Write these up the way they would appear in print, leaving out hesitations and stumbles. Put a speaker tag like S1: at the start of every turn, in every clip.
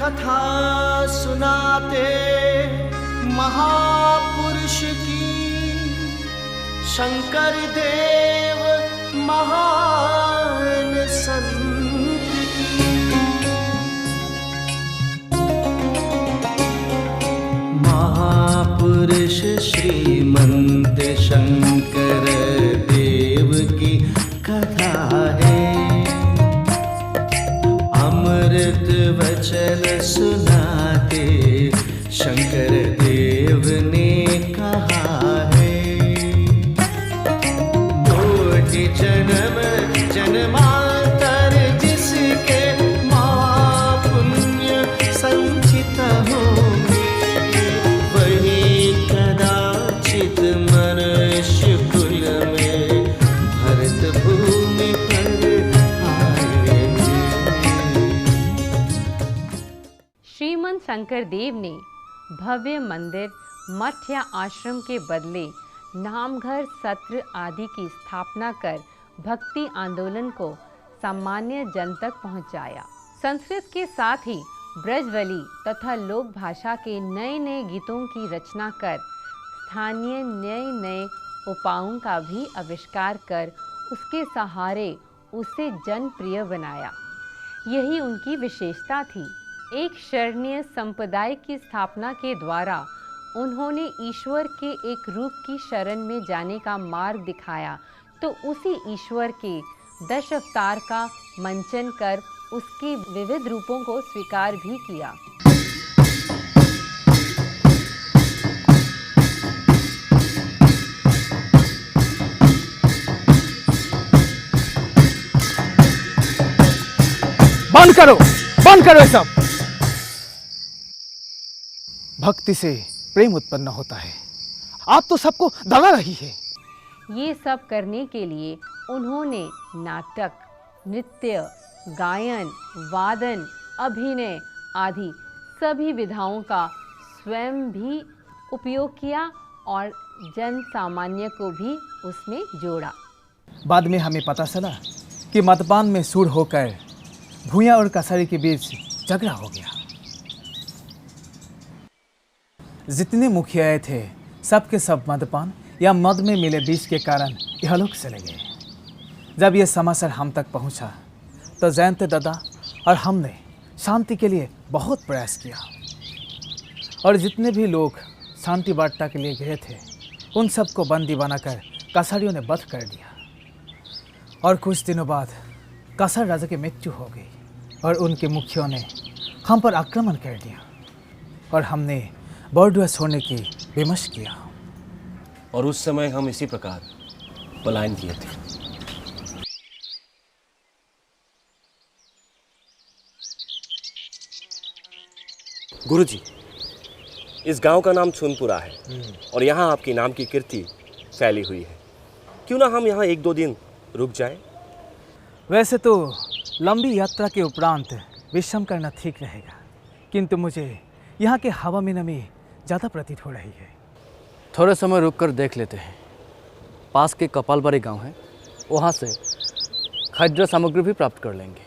S1: कथा सुनाते महापुरुष की, शंकर देव महान संत की। महापुरुष श्रीमंत शंकर देव की कथा है, अमृत वचन सुनाते शंकर देव ने कहा है। कोटि जन्म जन्मांतर जिसके महापुण्य संचित होंगे, वही कदाचित मनुष्य कुल में भरत भूमि पर आएंगे।
S2: श्रीमंत शंकर देव ने भव्य मंदिर, मठ या आश्रम के बदले नामघर, सत्र आदि की स्थापना कर भक्ति आंदोलन को सामान्य जन तक पहुंचाया। संस्कृत के साथ ही ब्रजवली तथा लोक भाषा के नए नए गीतों की रचना कर स्थानीय नए नए उपायों का भी आविष्कार कर उसके सहारे उसे जनप्रिय बनाया। यही उनकी विशेषता थी। एक शरणीय संप्रदाय की स्थापना के द्वारा उन्होंने ईश्वर के एक रूप की शरण में जाने का मार्ग दिखाया, तो उसी ईश्वर के 10 अवतार का मंचन कर उसके विविध रूपों को स्वीकार भी किया।
S3: बंद करो ये सब। भक्ति से प्रेम उत्पन्न होता है, आप तो सबको दबा रही है।
S2: ये सब करने के लिए उन्होंने नाटक, नृत्य, गायन, वादन, अभिनय आदि सभी विधाओं का स्वयं भी उपयोग किया और जन सामान्य को भी उसमें जोड़ा।
S3: बाद में हमें पता चला कि मद्यपान में सूर होकर भूया और कसारी के बीच झगड़ा हो गया। जितने मुखिया थे सबके सब मद्यपान या मद में मिले बीज के कारण इहलोक चले गए। जब यह समाचार हम तक पहुंचा तो जयंत दादा और हमने शांति के लिए बहुत प्रयास किया और जितने भी लोग शांति वार्ता के लिए गए थे उन सबको बंदी बनाकर कसारियों ने वध कर दिया। और कुछ दिनों बाद कसार राजा की मृत्यु हो गई और उनके मुखियों ने हम पर आक्रमण कर दिया और हमने बरडुआ छोड़ने की विमर्श किया।
S4: और उस समय हम इसी प्रकार पलायन किए थे। गुरुजी, इस गांव का नाम छुनपुरा है और यहाँ आपके नाम की कीर्ति फैली हुई है। क्यों ना हम यहाँ 1-2 दिन रुक जाएं?
S3: वैसे तो लंबी यात्रा के उपरांत विश्राम करना ठीक रहेगा, किंतु मुझे यहाँ के हवा में नमी ज़्यादा प्रतीत हो रही है।
S5: थोड़े समय रुक कर देख लेते हैं। पास के कपालबारी गांव है, वहाँ से खाद्य सामग्री भी प्राप्त कर लेंगे।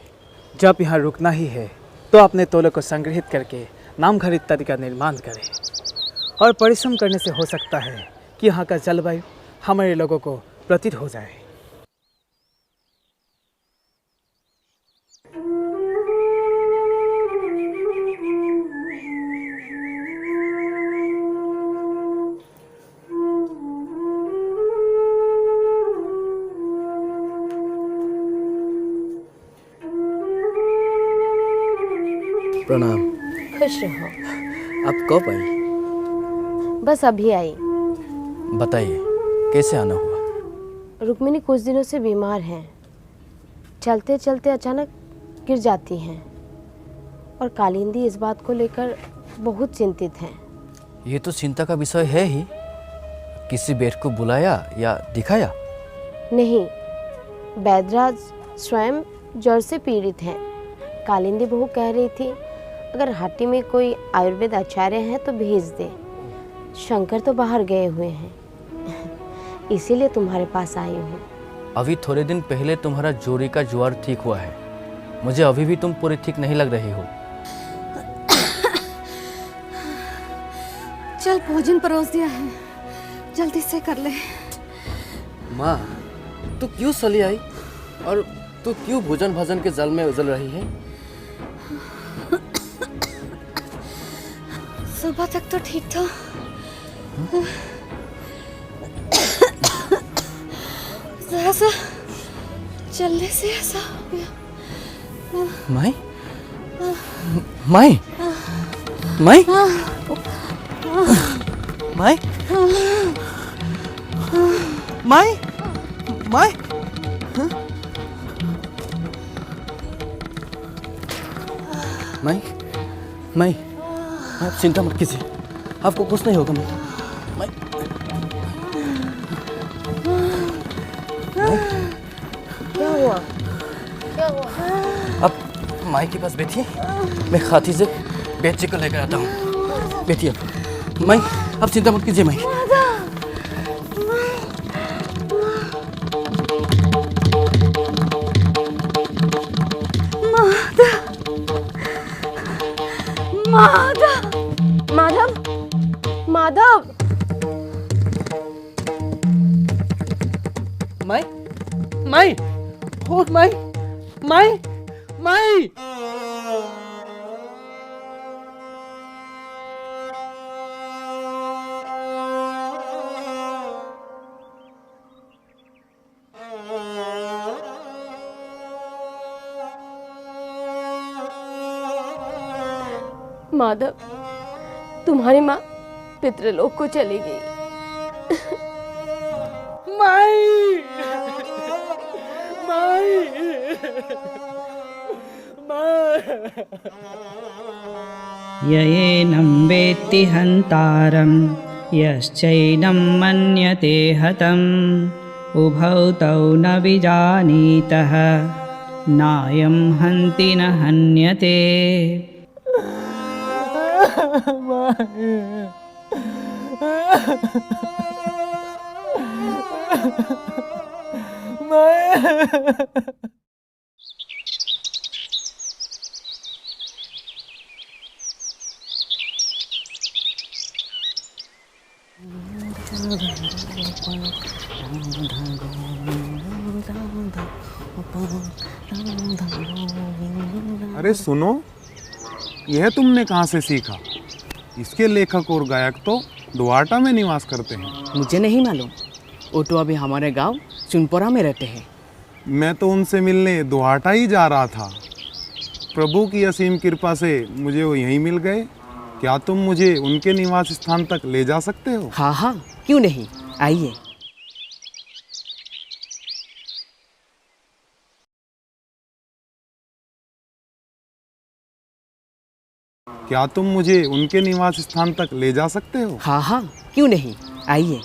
S3: जब यहाँ रुकना ही है तो अपने तोलों को संग्रहित करके नामघर इत्यादि का निर्माण करें और परिश्रम करने से हो सकता है कि यहाँ का जलवायु हमारे लोगों को प्रतीत हो जाए।
S5: प्रणाम।
S6: खुश रहो।
S5: आप कब आई?
S6: बस अभी आई।
S5: बताइए कैसे आना हुआ?
S6: रुक्मिणी कुछ दिनों से बीमार हैं। चलते चलते अचानक गिर जाती हैं और कालिंदी इस बात को लेकर बहुत चिंतित हैं।
S5: ये तो चिंता का विषय है ही। किसी वैद्य को बुलाया या दिखाया?
S6: नहीं, वैद्यराज स्वयं ज्वर से पीड़ित हैं। कालिंदी बहू कह रही थी अगर हाटी में कोई आयुर्वेद आचार्य है तो भेज दे। शंकर तो बाहर गए हुए हैं, इसीलिए तुम्हारे पास आई हूँ।
S5: अभी थोड़े दिन पहले तुम्हारा जोरी का ज्वर ठीक हुआ है। मुझे अभी भी तुम पूरी ठीक नहीं लग रही हो।
S7: चल भोजन परोस दिया है, जल्दी से कर ले।
S5: माँ, तू क्यों चली आई और तू क्यों भोजन भजन के जल में उजल रही है?
S7: सुबह तक तो ठीक था, जरा सा चलने से ऐसा हो गया।
S5: माई, माई, माई, माई, माई, माई, माई, माई, आप चिंता मत कीजिए, आपको कुछ नहीं होगा। माई,
S6: क्या हुआ? क्या हुआ?
S5: आप माई के पास बैठिए, मैं खाती से बेची को लेकर आता हूँ। बैठिए माई, आप चिंता मत कीजिए माई।
S6: माधव, माधव,
S5: माई, माई, हो माई, माई, माई।
S6: माधव, तुम्हारी माँ पितृलोक को चली गई।
S5: माई, माई,
S8: ययेनं वेत्ति हन्तारं यश्चैनं मन्यते हतम् उभौ तौ न विजानीतः नायं हन्ति न हन्यते।
S9: अरे सुनो, यह तुमने कहाँ से सीखा? इसके लेखक और गायक तो दुआटा में निवास करते हैं।
S10: मुझे नहीं मालूम, वो तो अभी हमारे गांव चुनपुरा में रहते हैं।
S9: मैं तो उनसे मिलने दुआटा ही जा रहा था। प्रभु की असीम कृपा से मुझे वो यहीं मिल गए। क्या तुम मुझे उनके निवास स्थान तक ले जा सकते हो?
S10: हाँ हाँ, क्यों नहीं, आइए।
S9: क्या तुम मुझे उनके निवास स्थान तक ले जा सकते हो?
S10: हाँ हाँ, क्यों नहीं, आइए।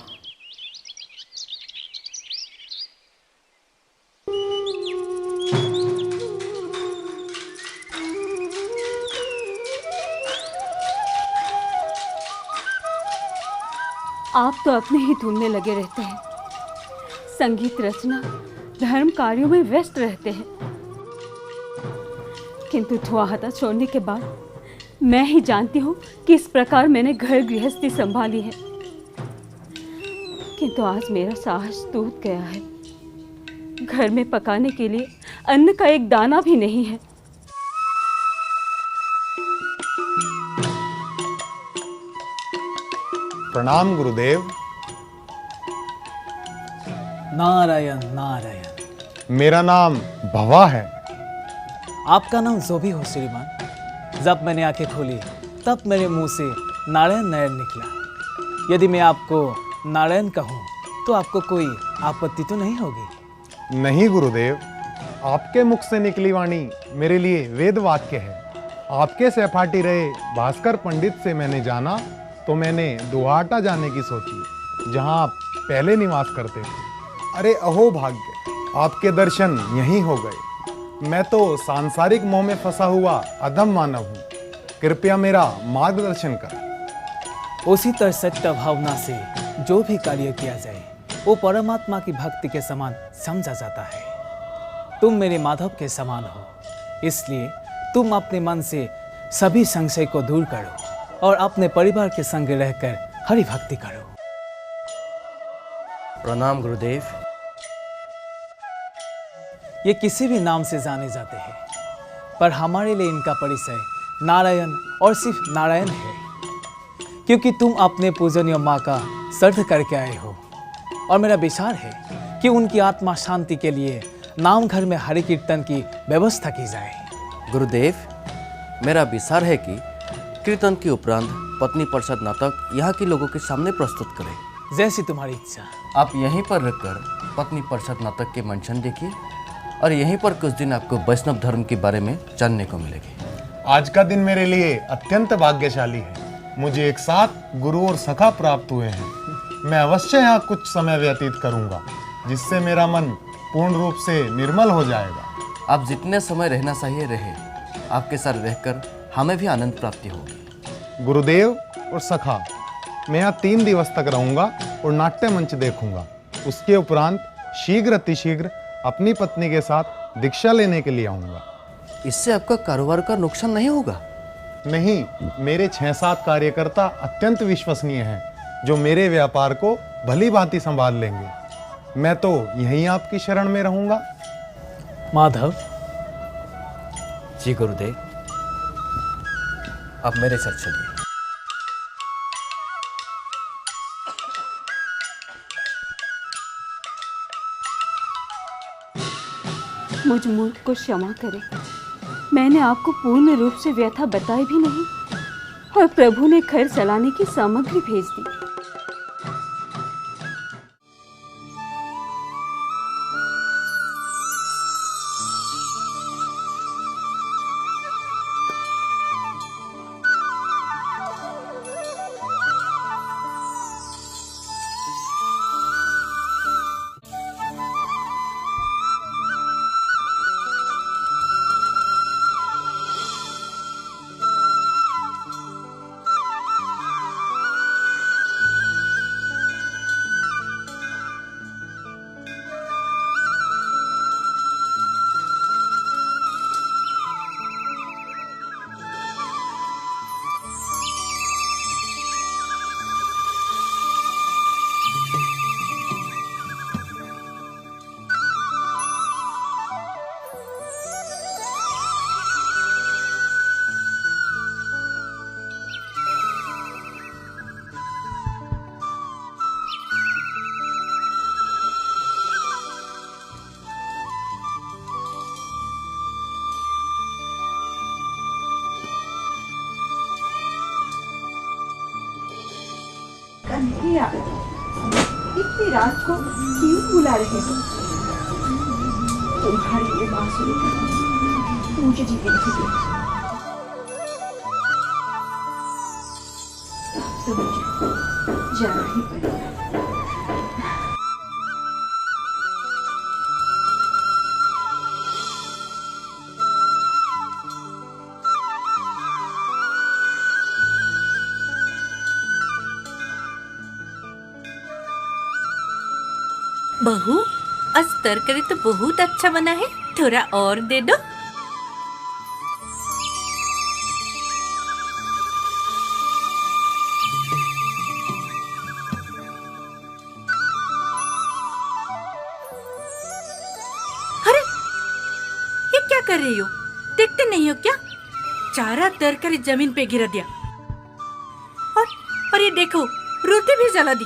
S7: आप तो अपने ही धुन में लगे रहते हैं, संगीत रचना, धर्म कार्यों में व्यस्त रहते हैं, किंतु धुआहता छोड़ने के बाद मैं ही जानती हूँ किस प्रकार मैंने घर गृहस्थी संभाली है। किंतु आज मेरा साहस टूट गया है। घर में पकाने के लिए अन्न का एक दाना भी नहीं है।
S9: प्रणाम गुरुदेव।
S3: नारायण नारायण।
S9: मेरा नाम भवा है।
S3: आपका नाम जो भी हो श्रीमान, जब मैंने आंखें खोली तब मेरे मुंह से नारायण नारायण निकला। यदि मैं आपको नारायण कहूँ तो आपको कोई आपत्ति तो नहीं होगी?
S9: नहीं गुरुदेव, आपके मुख से निकली वाणी मेरे लिए वेद वाक्य है। आपके सहपाठी रहे भास्कर पंडित से मैंने जाना तो मैंने दुआटा जाने की सोची, जहां आप पहले निवास करते थे। अरे अहो भाग्य, आपके दर्शन यहीं हो गए। मैं तो सांसारिक मोह में फंसा हुआ अधम मानव हूँ, कृपया मेरा मार्गदर्शन कर।
S3: उसी तरह सत्य भावना से जो भी कार्य किया जाए वो परमात्मा की भक्ति के समान समझा जाता है। तुम मेरे माधव के समान हो, इसलिए तुम अपने मन से सभी संशय को दूर करो और अपने परिवार के संग रहकर हरि भक्ति करो।
S5: प्रणाम गुरुदेव।
S3: ये किसी भी नाम से जाने जाते हैं, पर हमारे लिए इनका परिचय नारायण और सिर्फ नारायण है, क्योंकि तुम अपने पूजनीय माँ का श्राद्ध करके आए हो। और मेरा विचार है कि उनकी आत्मा शांति के लिए नाम घर में हरि कीर्तन की व्यवस्था की जाए।
S5: गुरुदेव, मेरा विचार है कि कीर्तन के उपरांत पत्नी प्रसाद नाटक यहाँ के लोगों के सामने प्रस्तुत करें।
S3: जैसी तुम्हारी इच्छा।
S5: आप यहीं पर रखकर पत्नी प्रसाद नाटक के मंचन देखिए और यहीं पर कुछ दिन आपको वैष्णव धर्म के बारे में जानने को मिलेगी।
S9: आज का दिन मेरे लिए अत्यंत भाग्यशाली है। मुझे एक साथ गुरु और सखा प्राप्त हुए हैं। मैं अवश्य यहाँ कुछ समय व्यतीत करूँगा, जिससे मेरा मन पूर्ण रूप से निर्मल हो जाएगा।
S5: आप जितने समय रहना चाहिए रहे, आपके साथ रहकर हमें भी आनंद प्राप्ति होगी।
S9: गुरुदेव और सखा, मैं यहाँ 3 दिवस तक रहूँगा और नाट्य मंच देखूंगा। उसके उपरांत शीघ्र अतिशीघ्र अपनी पत्नी के साथ दीक्षा लेने के लिए आऊँगा।
S5: इससे आपका कारोबार का नुकसान नहीं होगा?
S9: नहीं, मेरे 6-7 कार्यकर्ता अत्यंत विश्वसनीय हैं, जो मेरे व्यापार को भली भांति संभाल लेंगे। मैं तो यहीं आपकी शरण में रहूंगा।
S3: माधव।
S5: जी गुरुदेव, आप मेरे साथ चलिए।
S7: मुझ मूर्ख को क्षमा करें। मैंने आपको पूर्ण रूप से व्यथा बताई भी नहीं और प्रभु ने घर चलाने की सामग्री भेज दी।
S11: कन्हैया, इतनी रात को क्यों बुला रहे हो? तुम्हारी ये बांसुरी मुझे जीने नहीं दी। तो मुझे जाना ही पड़ेगा।
S12: बहू, आज तरकारी तो बहुत अच्छा बना है, थोड़ा और दे दो। अरे, ये क्या कर रही हो? देखते नहीं हो क्या? सारा तरकारी जमीन पे गिरा दिया। और ये देखो, रोटी भी जला दी।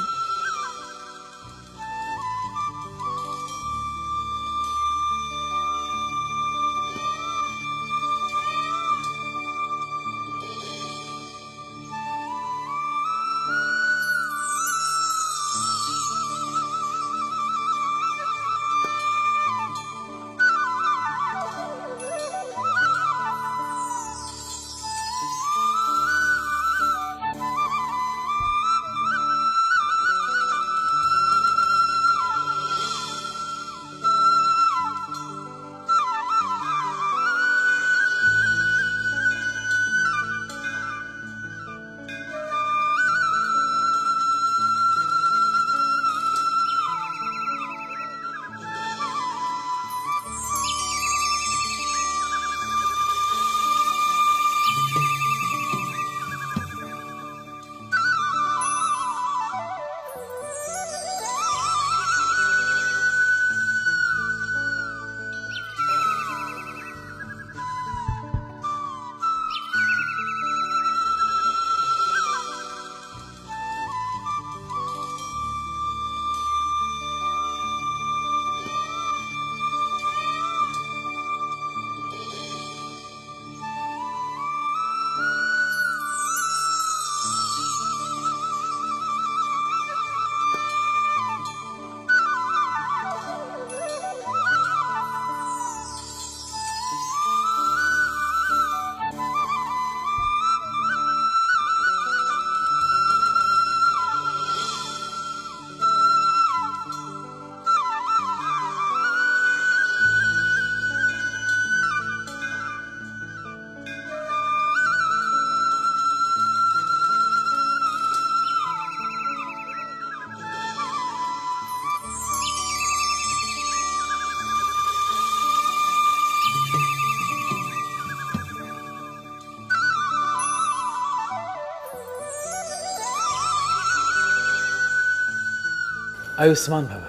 S3: आयुष्मान भव।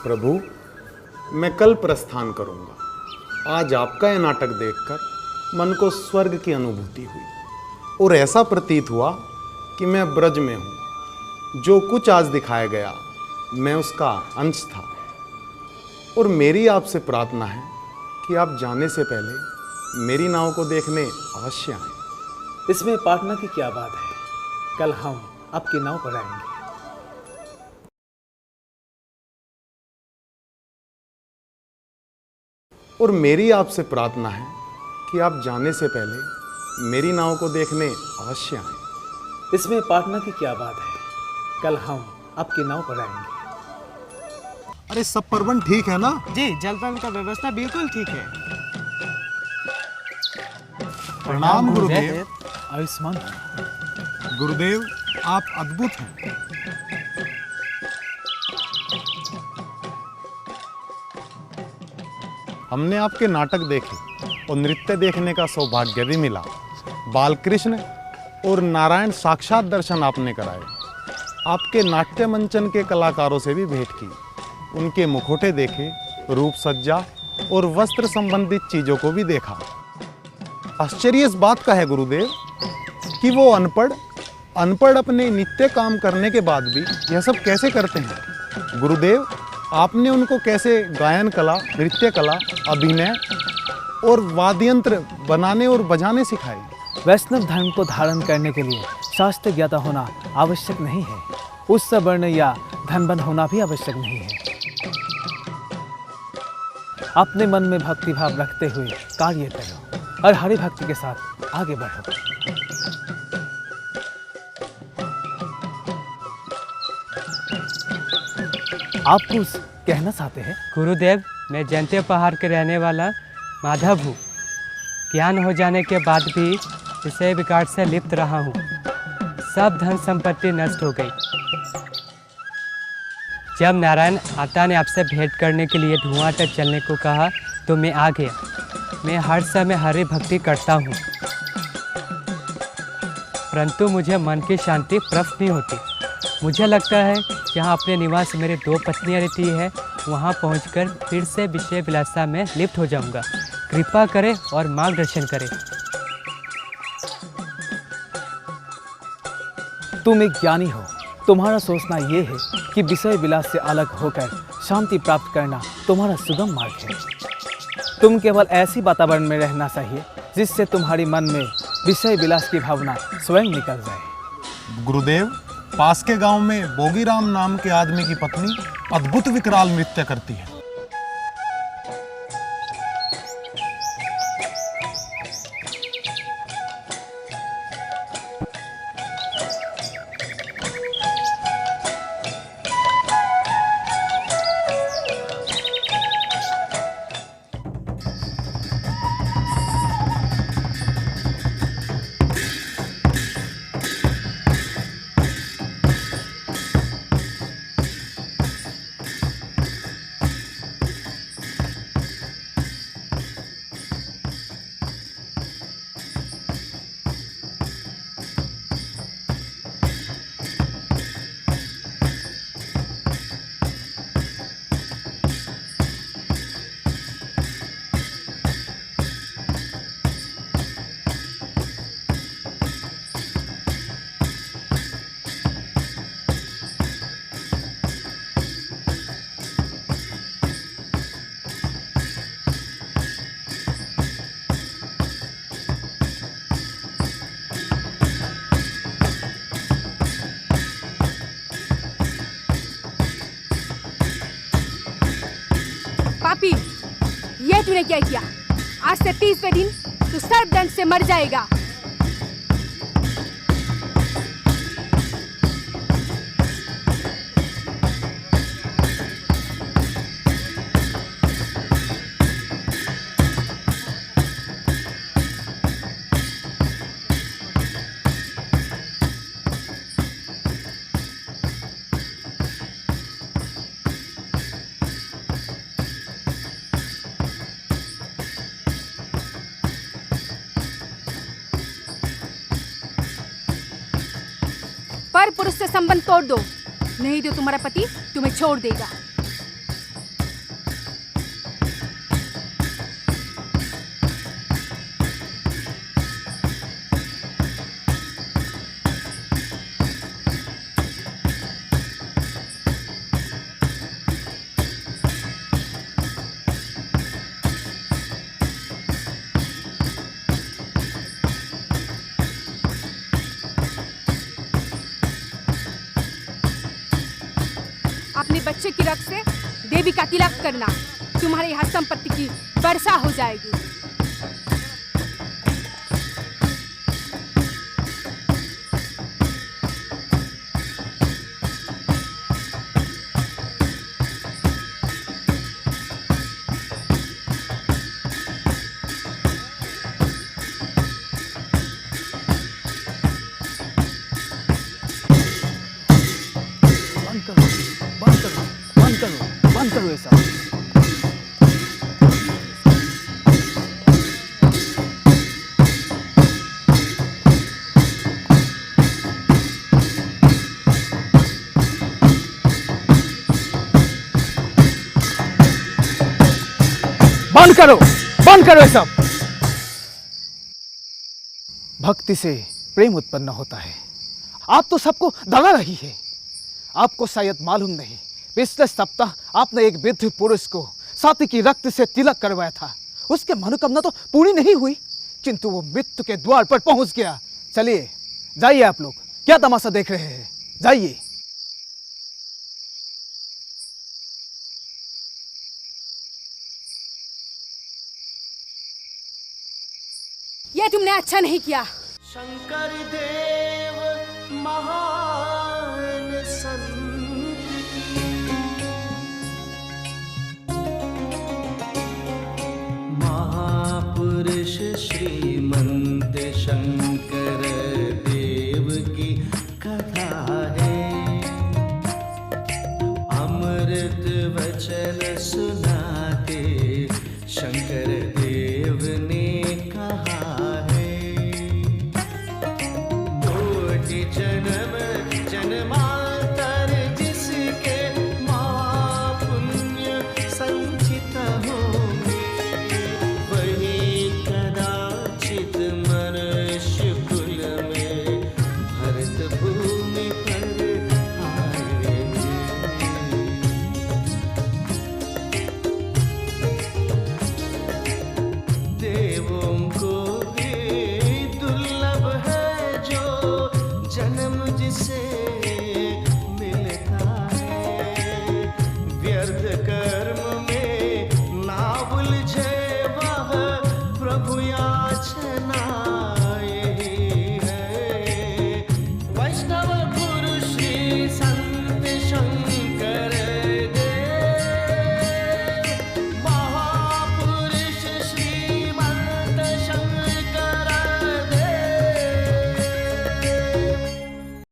S9: प्रभु, मैं कल प्रस्थान करूंगा। आज आपका यह नाटक देखकर मन को स्वर्ग की अनुभूति हुई और ऐसा प्रतीत हुआ कि मैं ब्रज में हूँ। जो कुछ आज दिखाया गया मैं उसका अंश था। और मेरी आपसे प्रार्थना है कि आप जाने से पहले मेरी नाव को देखने अवश्य आएं।
S3: इसमें प्रार्थना की क्या बात है? कल हम आपकी नाव पर आएंगे।
S9: और मेरी आपसे प्रार्थना है कि आप जाने से पहले मेरी नाव को देखने अवश्य आएं।
S3: इसमें प्रार्थना की क्या बात है? कल हम आपकी नाव पर आएंगे।
S9: अरे सब प्रबंध ठीक है ना?
S13: जी, जलपान का व्यवस्था बिल्कुल ठीक है।
S9: प्रणाम गुरुदेव।
S3: आयुष्मान।
S9: गुरुदेव, आप अद्भुत हैं। हमने आपके नाटक देखे और नृत्य देखने का सौभाग्य भी मिला। बालकृष्ण और नारायण साक्षात दर्शन आपने कराए। आपके नाट्य मंचन के कलाकारों से भी भेंट की, उनके मुखौटे देखे, रूप सज्जा और वस्त्र संबंधित चीजों को भी देखा। आश्चर्य इस बात का है गुरुदेव कि वो अनपढ़ अपने नित्य काम करने के बाद भी यह सब कैसे करते हैं। गुरुदेव, आपने उनको कैसे गायन कला, नृत्य कला, अभिनय और वाद्ययंत्र बनाने और बजाने सिखाए।
S3: वैष्णव धर्म को धारण करने के लिए शास्त्र ज्ञाता होना आवश्यक नहीं है। उच्च वर्ण या धनबन होना भी आवश्यक नहीं है। अपने मन में भक्ति भाव रखते हुए कार्य करो और हरि भक्ति के साथ आगे बढ़ो। आप कुछ कहना चाहते हैं?
S13: गुरुदेव, मैं जयंती पहाड़ के रहने वाला माधव हूँ। ज्ञान हो जाने के बाद भी विषय विकार से लिप्त रहा हूँ। सब धन संपत्ति नष्ट हो गई। जब नारायण आता ने आपसे भेंट करने के लिए धुआं तक चलने को कहा तो मैं आ गया। मैं हर समय हरि भक्ति करता हूँ, परंतु मुझे मन की शांति प्राप्त नहीं होती। मुझे लगता है जहाँ अपने निवास मेरे 2 पत्नियाँ रहती है, वहाँ पहुँचकर फिर से विषय विलासा में लिप्त हो जाऊँगा। कृपा करें और मार्गदर्शन करें।
S3: तुम एक ज्ञानी हो। तुम्हारा सोचना ये है कि विषय विलास से अलग होकर शांति प्राप्त करना तुम्हारा सुगम मार्ग है। तुम केवल ऐसी वातावरण में रहना चाहिए जिससे तुम्हारी मन में विषय विलास की भावना स्वयं निकल जाए।
S9: गुरुदेव, पास के गांव में बोगीराम नाम के आदमी की पत्नी अद्भुत विकराल नृत्य करती है।
S14: पापी, ये तूने क्या किया? आज से 30वें दिन तू सर्पदंश से मर जाएगा। पर पुरुष से संबंध तोड़ दो, नहीं तो तुम्हारा पति तुम्हें छोड़ देगा। अपने बच्चे की रक्त से देवी का तिलक करना, तुम्हारे यहाँ संपत्ति की वर्षा हो जाएगी।
S3: बंद करो ये सब। बंद करो ये सब। भक्ति से प्रेम उत्पन्न होता है। आप तो सबको दगा रही है। आपको शायद मालूम नहीं, पिछले सप्ताह आपने एक वृद्ध पुरुष को साथी की रक्त से तिलक करवाया था। उसके मनोकामना तो पूरी नहीं हुई, किंतु वो मृत्यु के द्वार पर पहुंच गया। चलिए जाइए, आप लोग क्या तमाशा देख रहे हैं, जाइए।
S14: ये तुमने अच्छा नहीं किया।
S1: शंकर देव महान संत, महापुरुष श्रीमंत शंकर देव की कथा है। अमृत वचन सुनाते शंकर देव